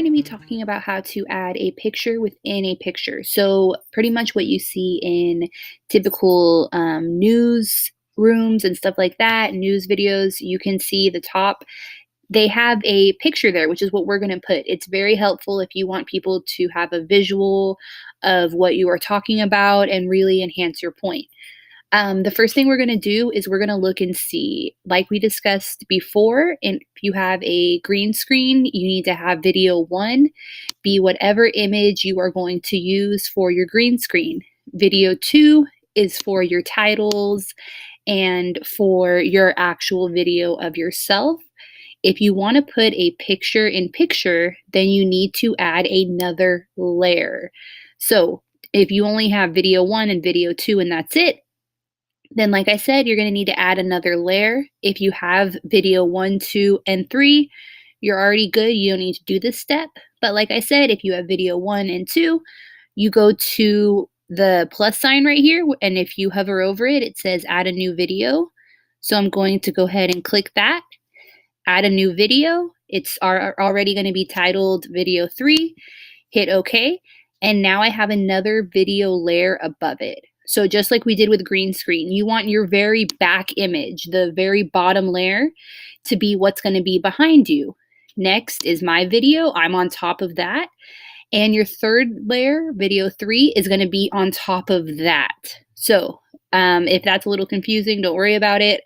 going to be talking about how to add a picture within a picture. So, pretty much what you see in typical news rooms and stuff like that, news videos, you can see the top. They have a picture there, which is what we're going to put. It's very helpful if you want people to have a visual of what you are talking about and really enhance your point. The first thing we're going to do is we're going to look and see, like we discussed before, and if you have a green screen, you need to have video one be whatever image you are going to use for your green screen. Video two is for your titles and for your actual video of yourself. If you want to put a picture in picture, then you need to add another layer. So if you only have video one and video two and that's it, then like I said, you're going to need to add another layer. If you have video one, two, and three, you're already good. You don't need to do this step. But like I said, if you have video one and two, you go to the plus sign right here. And if you hover over it, it says add a new video. So I'm going to go ahead and click that, add a new video. It's already going to be titled video three. Hit OK. And now I have another video layer above it. So just like we did with green screen, you want your very back image, the very bottom layer, to be what's going to be behind you. Next is my video. I'm on top of that. And your third layer, video three, is going to be on top of that. So if that's a little confusing, don't worry about it.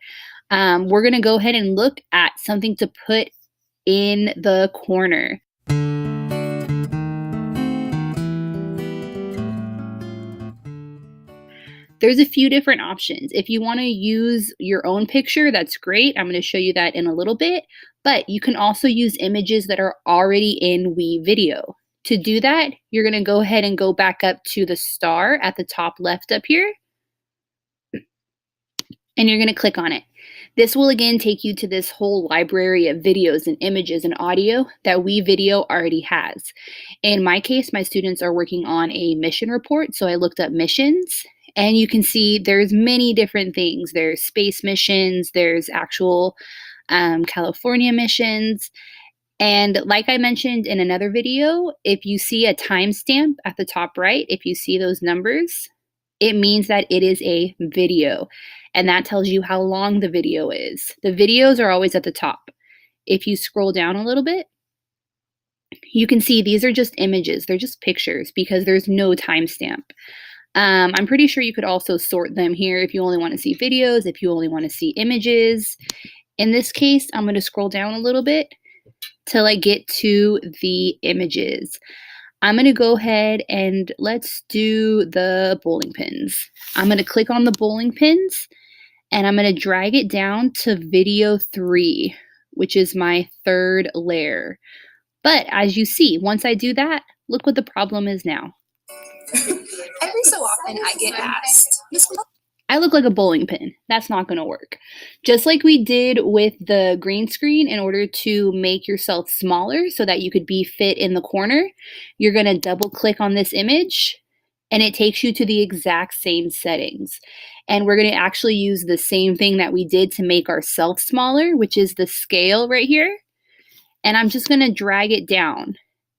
We're going to go ahead and look at something to put in the corner. There's a few different options. If you want to use your own picture, that's great. I'm going to show you that in a little bit. But you can also use images that are already in WeVideo. To do that, you're going to go ahead and go back up to the star at the top left up here. And you're going to click on it. This will again take you to this whole library of videos and images and audio that WeVideo already has. In my case, my students are working on a mission report, so I looked up missions. And you can see there's many different things. There's space missions, there's actual California missions. And like I mentioned in another video, if you see a timestamp at the top right, if you see those numbers, it means that it is a video. And that tells you how long the video is. The videos are always at the top. If you scroll down a little bit, you can see these are just images. They're just pictures because there's no timestamp. I'm pretty sure you could also sort them here if you only want to see videos, if you only want to see images. In this case, I'm going to scroll down a little bit till I get to the images. I'm going to go ahead and let's do the bowling pins. I'm going to click on the bowling pins and I'm going to drag it down to video three, which is my third layer. But as you see, once I do that, look what the problem is now. Every so often I get asked, I look like a bowling pin. That's not going to work. Just like we did with the green screen, in order to make yourself smaller so that you could be fit in the corner, you're going to double click on this image and it takes you to the exact same settings. And we're going to actually use the same thing that we did to make ourselves smaller, which is the scale right here. And I'm just going to drag it down.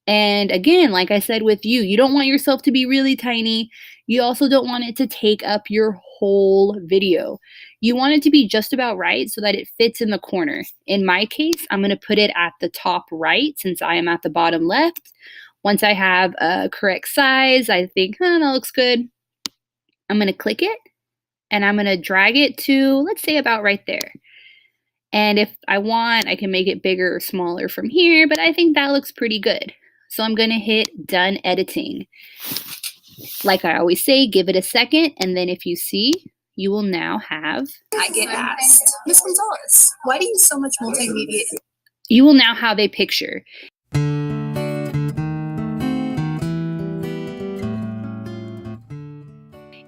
And again, like I said with you, you don't want yourself to be really tiny. You also don't want it to take up your whole video. You want it to be just about right so that it fits in the corner. In my case, I'm going to put it at the top right since I am at the bottom left. Once I have a correct size, I think, that looks good. I'm going to click it and I'm going to drag it to, let's say, about right there. And if I want, I can make it bigger or smaller from here, but I think that looks pretty good. So I'm going to hit done editing. Like I always say, give it a second, and then if you see, you will now have... I get asked, Ms. Gonzalez, why do you use so much multimedia? You will now have a picture.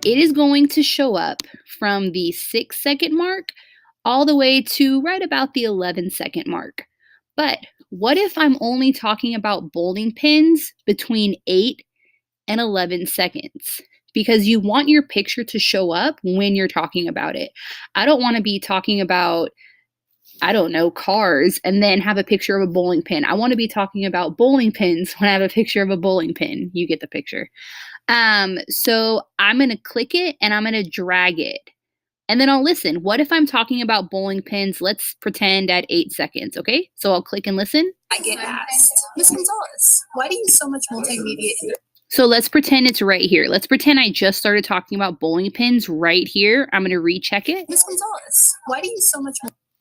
It is going to show up from the 6-second mark all the way to right about the 11-second mark. But what if I'm only talking about bowling pins between 8 and 11 seconds? Because you want your picture to show up when you're talking about it. I don't want to be talking about I don't know, cars, and then have a picture of a bowling pin. I want to be talking about bowling pins when I have a picture of a bowling pin. You get the picture. So I'm going to click it and I'm going to drag it. And then I'll listen. What if I'm talking about bowling pins? Let's pretend at 8 seconds, okay? So I'll click and listen. I get asked, Miss Gonzalez, why do you use so much multimedia in So let's pretend it's right here. Let's pretend I just started talking about bowling pins right here. I'm going to recheck it. Miss Gonzalez, why do you use so much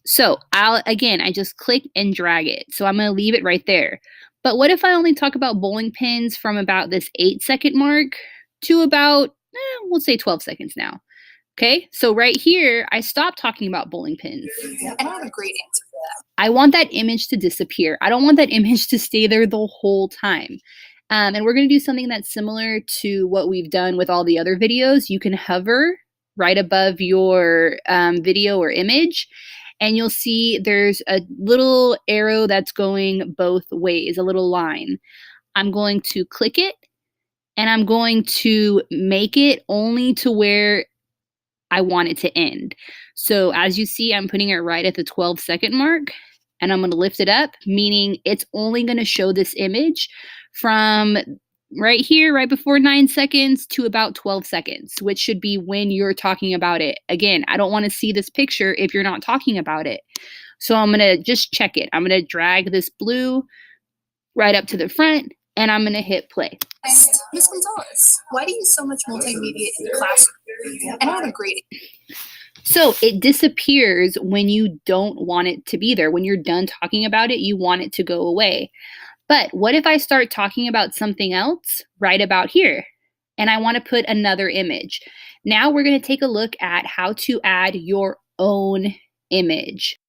So I just click and drag it. So I'm going to leave it right there. But what if I only talk about bowling pins from about this 8-second mark to about, we'll say 12 seconds now. Okay, so right here, I stopped talking about bowling pins. And I have a great answer for that. I want that image to disappear. I don't want that image to stay there the whole time. And we're going to do something that's similar to what we've done with all the other videos. You can hover right above your video or image, and you'll see there's a little arrow that's going both ways, a little line. I'm going to click it, and I'm going to make it only to where I want it to end. So as you see, I'm putting it right at the 12-second mark, and I'm going to lift it up, meaning it's only going to show this image from right here, right before 9 seconds to about 12 seconds, which should be when you're talking about it. Again, I don't want to see this picture if you're not talking about it. So I'm going to just check it. I'm going to drag this blue right up to the front, and I'm going to hit play. Miss Gonzalez, why do you use so much multimedia in the classroom? And I have a great So it disappears when you don't want it to be there. When you're done talking about it, you want it to go away. But what if I start talking about something else right about here, and I want to put another image? Now we're going to take a look at how to add your own image.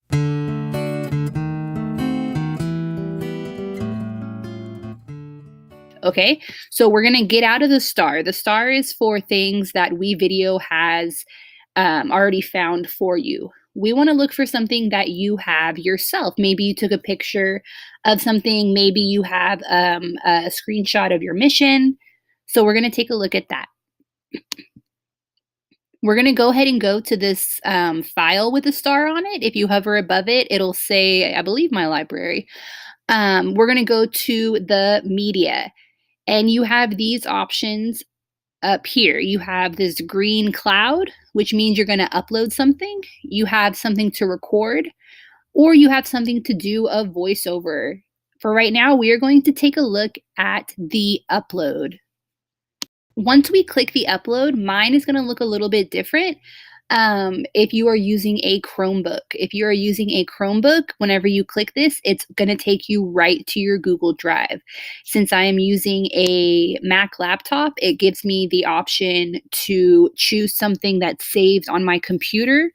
Okay, so we're going to get out of the star. The star is for things that WeVideo has already found for you. We want to look for something that you have yourself. Maybe you took a picture of something. Maybe you have a screenshot of your mission. So we're going to take a look at that. We're going to go ahead and go to this file with a star on it. If you hover above it, it'll say, I believe, my library. We're going to go to the media. And you have these options up here. You have this green cloud, which means you're going to upload something. You have something to record, or you have something to do a voiceover. For right now, we are going to take a look at the upload. Once we click the upload, mine is going to look a little bit different. If you are using a Chromebook. If you are using a Chromebook, whenever you click this, it's going to take you right to your Google Drive. Since I am using a Mac laptop, it gives me the option to choose something that's saved on my computer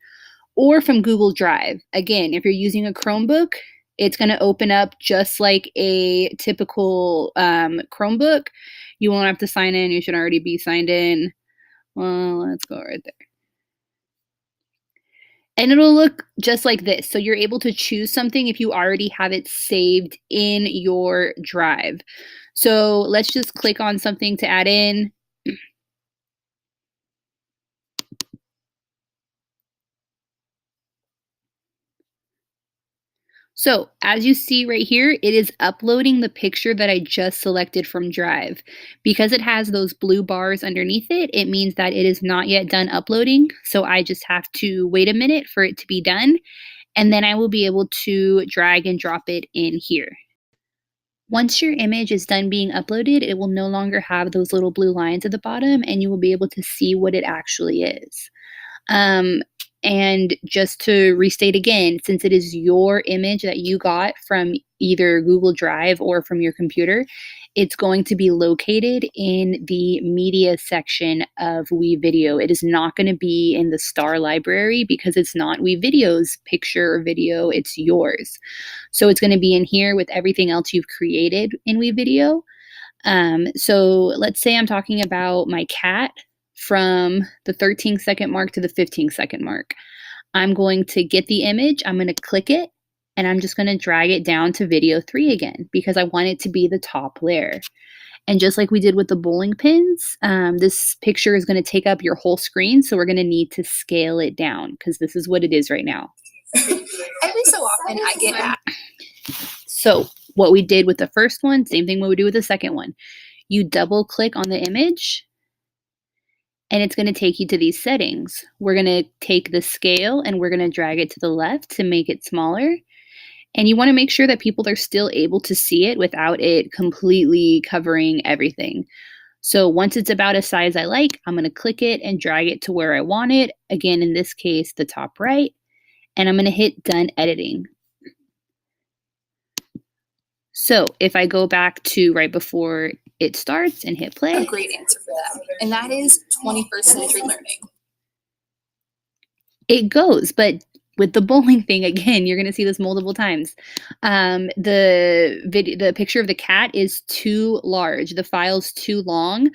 or from Google Drive. Again, if you're using a Chromebook, it's going to open up just like a typical Chromebook. You won't have to sign in. You should already be signed in. Well, let's go right there. And it'll look just like this. So you're able to choose something if you already have it saved in your drive. So let's just click on something to add in. So as you see right here, it is uploading the picture that I just selected from Drive. Because it has those blue bars underneath it, it means that it is not yet done uploading. So I just have to wait a minute for it to be done, and then I will be able to drag and drop it in here. Once your image is done being uploaded, it will no longer have those little blue lines at the bottom, and you will be able to see what it actually is. And just to restate again, since it is your image that you got from either Google Drive or from your computer, it's going to be located in the media section of WeVideo. It is not going to be in the star library because it's not WeVideo's picture or video, it's yours. So it's going to be in here with everything else you've created in WeVideo. So let's say I'm talking about my cat from the 13-second mark to the 15-second mark. I'm going to get the image, I'm going to click it, and I'm just going to drag it down to video 3 again because I want it to be the top layer. And just like we did with the bowling pins, this picture is going to take up your whole screen, so we're going to need to scale it down because this is what it is right now. Every so often I get asked. So what we did with the first one, same thing what we do with the second one. You double click on the image and it's going to take you to these settings. We're going to take the scale and we're going to drag it to the left to make it smaller. And you want to make sure that people are still able to see it without it completely covering everything. So once it's about a size I like, I'm going to click it and drag it to where I want it. Again, in this case, the top right. And I'm going to hit done editing. So if I go back to right before it starts and hit play. A great answer for that. And that is 21st century learning. It goes, but with the bowling thing, again, you're going to see this multiple times. The picture of the cat is too large. The file's too long.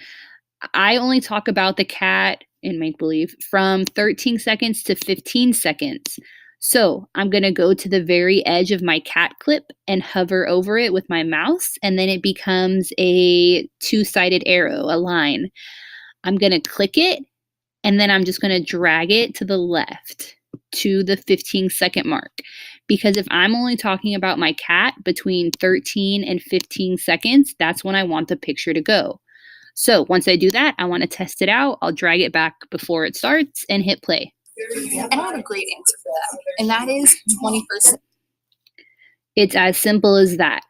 I only talk about the cat in Make Believe from 13 seconds to 15 seconds. So I'm going to go to the very edge of my cat clip and hover over it with my mouse, and then it becomes a two-sided arrow, a line. I'm going to click it, and then I'm just going to drag it to the left to the 15-second mark. Because if I'm only talking about my cat between 13 and 15 seconds, that's when I want the picture to go. So once I do that, I want to test it out. I'll drag it back before it starts and hit play. And I have a great answer for that. And that is 21st. It's as simple as that.